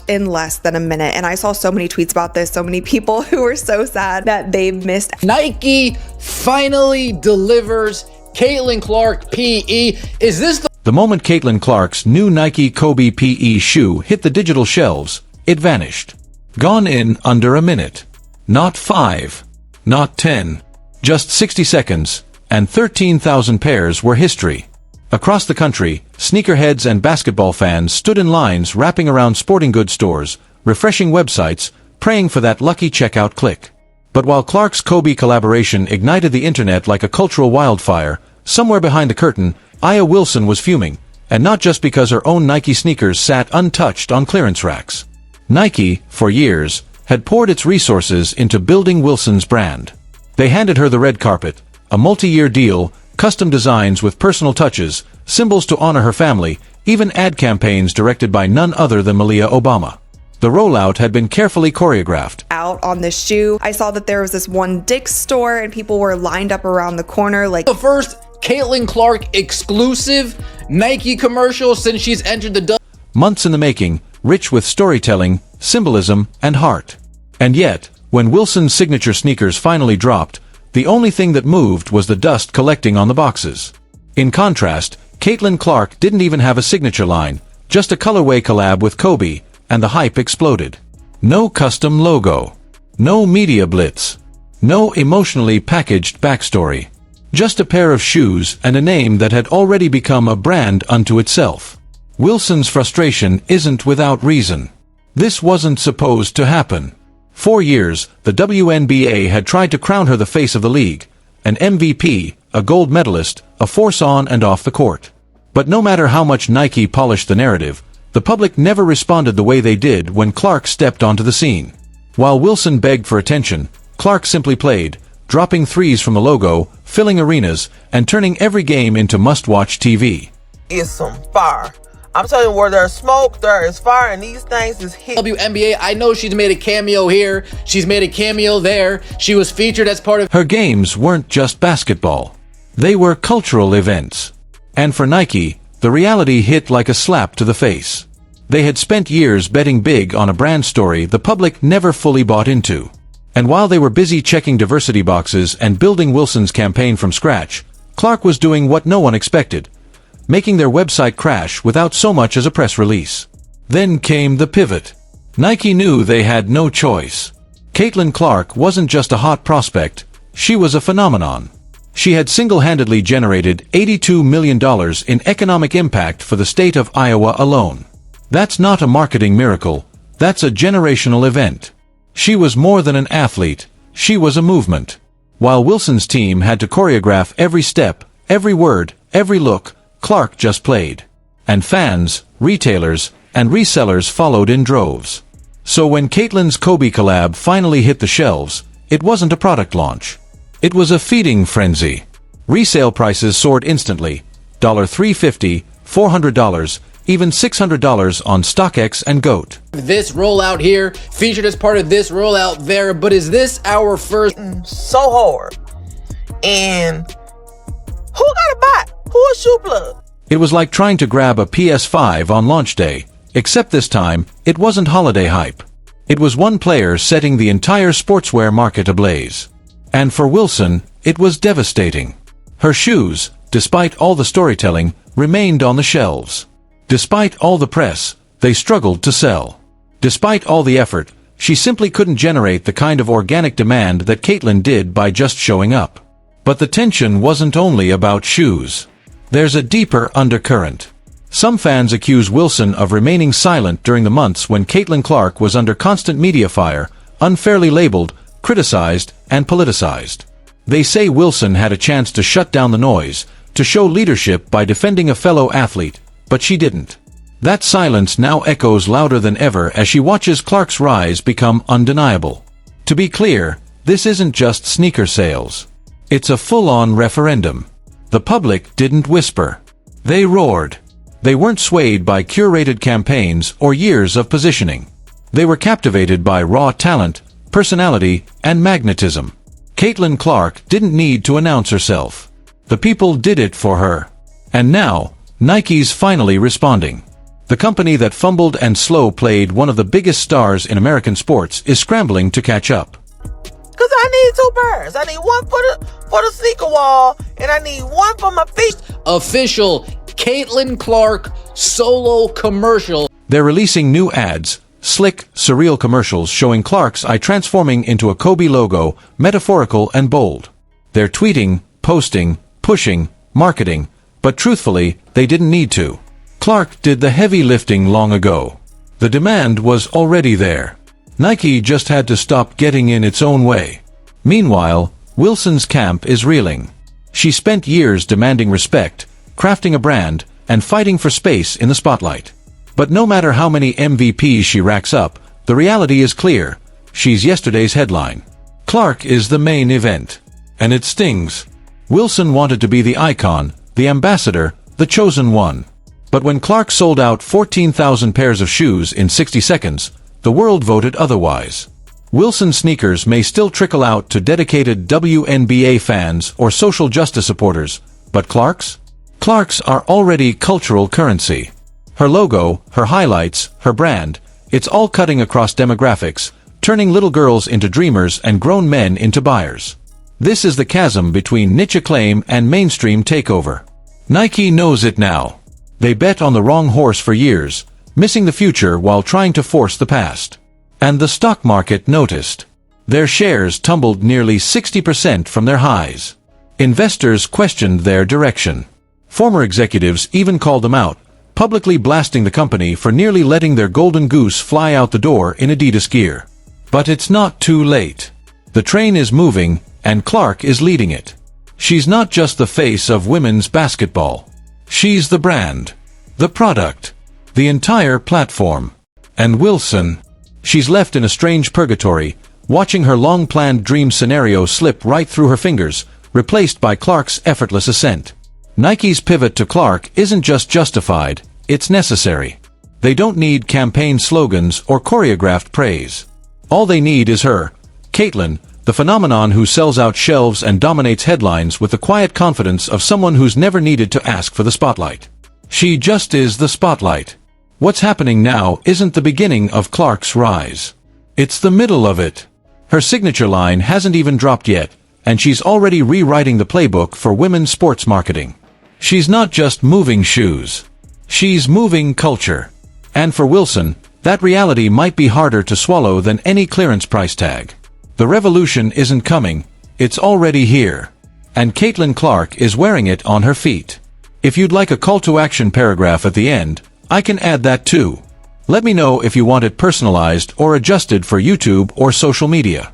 in less than a minute. And I saw so many tweets about this, so many people who were so sad that they missed. Nike finally delivers Caitlin Clark PE. Is this the moment Caitlin Clark's new Nike Kobe PE shoe hit the digital shelves, it vanished. Gone in under a minute. Not 5. Not 10. Just 60 seconds, and 13,000 pairs were history. Across the country, sneakerheads and basketball fans stood in lines wrapping around sporting goods stores, refreshing websites, praying for that lucky checkout click. But while Clark's Kobe collaboration ignited the internet like a cultural wildfire, somewhere behind the curtain, Aya Wilson was fuming, and not just because her own Nike sneakers sat untouched on clearance racks. Nike, for years, had poured its resources into building Wilson's brand. They handed her the red carpet, a multi-year deal, custom designs with personal touches, symbols to honor her family, even ad campaigns directed by none other than Malia Obama. The rollout had been carefully choreographed. Out on this shoe, I saw that there was this one Dick's store and people were lined up around the corner like the first Caitlin Clark exclusive Nike commercial since she's entered the months in the making, rich with storytelling, symbolism, and heart. And yet, when Wilson's signature sneakers finally dropped, the only thing that moved was the dust collecting on the boxes. In contrast, Caitlin Clark didn't even have a signature line, just a colorway collab with Kobe, and the hype exploded. No custom logo. No media blitz. No emotionally packaged backstory. Just a pair of shoes and a name that had already become a brand unto itself. Wilson's frustration isn't without reason. This wasn't supposed to happen. For years, the WNBA had tried to crown her the face of the league, an MVP, a gold medalist, a force on and off the court. But no matter how much Nike polished the narrative, the public never responded the way they did when Clark stepped onto the scene. While Wilson begged for attention, Clark simply played, dropping threes from the logo, filling arenas, and turning every game into must-watch TV. It's some fire. I'm telling you, where there's smoke, there is fire, and these things is hit. WNBA, I know she's made a cameo here, she's made a cameo there, she was featured as part of her games weren't just basketball. They were cultural events. And for Nike, the reality hit like a slap to the face. They had spent years betting big on a brand story the public never fully bought into. And while they were busy checking diversity boxes and building Wilson's campaign from scratch, Clark was doing what no one expected, making their website crash without so much as a press release. Then came the pivot. Nike knew they had no choice. Caitlin Clark wasn't just a hot prospect, she was a phenomenon. She had single-handedly generated $82 million in economic impact for the state of Iowa alone. That's not a marketing miracle, that's a generational event. She was more than an athlete, she was a movement. While Wilson's team had to choreograph every step, every word, every look, Clark just played. And fans, retailers, and resellers followed in droves. So when Caitlin's Kobe collab finally hit the shelves, it wasn't a product launch. It was a feeding frenzy. Resale prices soared instantly, $350, $400, even $600 on StockX and GOAT. This rollout here, featured as part of this rollout there, but is this our first? So hard. And who got a bot? Who a shoe plug? It was like trying to grab a PS5 on launch day, except this time, it wasn't holiday hype. It was one player setting the entire sportswear market ablaze. And for Wilson, it was devastating. Her shoes, despite all the storytelling, remained on the shelves. Despite all the press, they struggled to sell. Despite all the effort, she simply couldn't generate the kind of organic demand that Caitlin did by just showing up. But the tension wasn't only about shoes. There's a deeper undercurrent. Some fans accuse Wilson of remaining silent during the months when Caitlin Clark was under constant media fire, unfairly labeled, criticized, and politicized. They say Wilson had a chance to shut down the noise, to show leadership by defending a fellow athlete, but she didn't. That silence now echoes louder than ever as she watches Clark's rise become undeniable. To be clear, this isn't just sneaker sales. It's a full-on referendum. The public didn't whisper. They roared. They weren't swayed by curated campaigns or years of positioning. They were captivated by raw talent, personality, and magnetism. Caitlin Clark didn't need to announce herself. The people did it for her. And now, Nike's finally responding. The company that fumbled and slow played one of the biggest stars in American sports is scrambling to catch up. Cause I need two birds. I need one for the sneaker wall, and I need one for my feet. Official Caitlin Clark solo commercial. They're releasing new ads, slick, surreal commercials showing Clark's eye transforming into a Kobe logo, metaphorical and bold. They're tweeting, posting, pushing, marketing, but truthfully, they didn't need to. Clark did the heavy lifting long ago. The demand was already there. Nike just had to stop getting in its own way. Meanwhile, Wilson's camp is reeling. She spent years demanding respect, crafting a brand, and fighting for space in the spotlight. But no matter how many MVPs she racks up, the reality is clear. She's yesterday's headline. Clark is the main event. And it stings. Wilson wanted to be the icon, the ambassador, the chosen one. But when Clark sold out 14,000 pairs of shoes in 60 seconds, the world voted otherwise. Wilson sneakers may still trickle out to dedicated WNBA fans or social justice supporters, but Clark's? Clark's are already cultural currency. Her logo, her highlights, her brand, it's all cutting across demographics, turning little girls into dreamers and grown men into buyers. This is the chasm between niche acclaim and mainstream takeover. Nike knows it now. They bet on the wrong horse for years, missing the future while trying to force the past. And the stock market noticed. Their shares tumbled nearly 60% from their highs. Investors questioned their direction. Former executives even called them out, publicly blasting the company for nearly letting their golden goose fly out the door in Adidas gear. But it's not too late. The train is moving, and Clark is leading it. She's not just the face of women's basketball. She's the brand, the product, the entire platform. And Wilson, she's left in a strange purgatory, watching her long-planned dream scenario slip right through her fingers, replaced by Clark's effortless ascent. Nike's pivot to Clark isn't just justified, it's necessary. They don't need campaign slogans or choreographed praise. All they need is her, Caitlin, the phenomenon who sells out shelves and dominates headlines with the quiet confidence of someone who's never needed to ask for the spotlight. She just is the spotlight. What's happening now isn't the beginning of Clark's rise. It's the middle of it. Her signature line hasn't even dropped yet, and she's already rewriting the playbook for women's sports marketing. She's not just moving shoes. She's moving culture. And for Wilson, that reality might be harder to swallow than any clearance price tag. The revolution isn't coming, it's already here. And Caitlin Clark is wearing it on her feet. If you'd like a call to action paragraph at the end, I can add that too. Let me know if you want it personalized or adjusted for YouTube or social media.